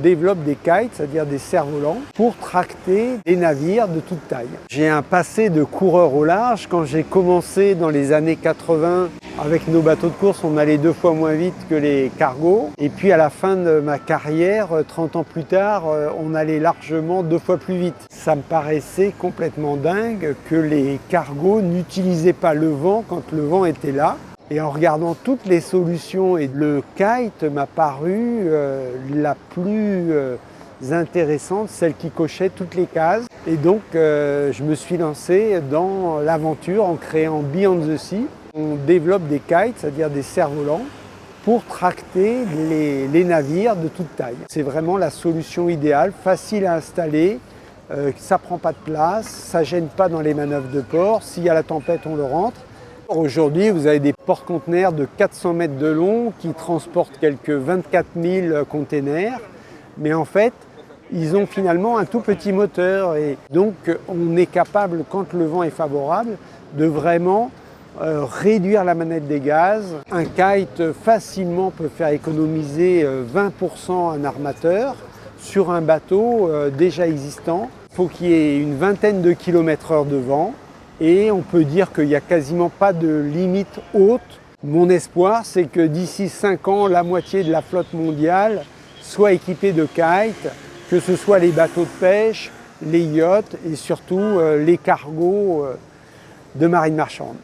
développe des kites, c'est-à-dire des cerfs-volants, pour tracter des navires de toute taille. J'ai un passé de coureur au large. Quand j'ai commencé dans les années 80, avec nos bateaux de course, on allait 2 fois moins vite que les cargos. Et puis à la fin de ma carrière, 30 ans plus tard, on allait largement 2 fois plus vite. Ça me paraissait complètement dingue que les cargos n'utilisaient pas le vent quand le vent était là. Et en regardant toutes les solutions, et le kite m'a paru la plus intéressante, celle qui cochait toutes les cases. Et donc je me suis lancé dans l'aventure en créant Beyond the Sea. On développe des kites, c'est-à-dire des cerfs-volants, pour tracter les navires de toute taille. C'est vraiment la solution idéale, facile à installer, ça ne prend pas de place, ça ne gêne pas dans les manœuvres de port. S'il y a la tempête, on le rentre. Aujourd'hui, vous avez des porte-conteneurs de 400 mètres de long qui transportent quelques 24 000 containers. Mais en fait, ils ont finalement un tout petit moteur. Et donc, on est capable, quand le vent est favorable, de vraiment réduire la manette des gaz. Un kite facilement peut faire économiser 20% un armateur sur un bateau déjà existant. Il faut qu'il y ait une vingtaine de km/h de vent. Et on peut dire qu'il n'y a quasiment pas de limite haute. Mon espoir, c'est que d'ici 5 ans, la moitié de la flotte mondiale soit équipée de kites, que ce soit les bateaux de pêche, les yachts et surtout les cargos de marine marchande.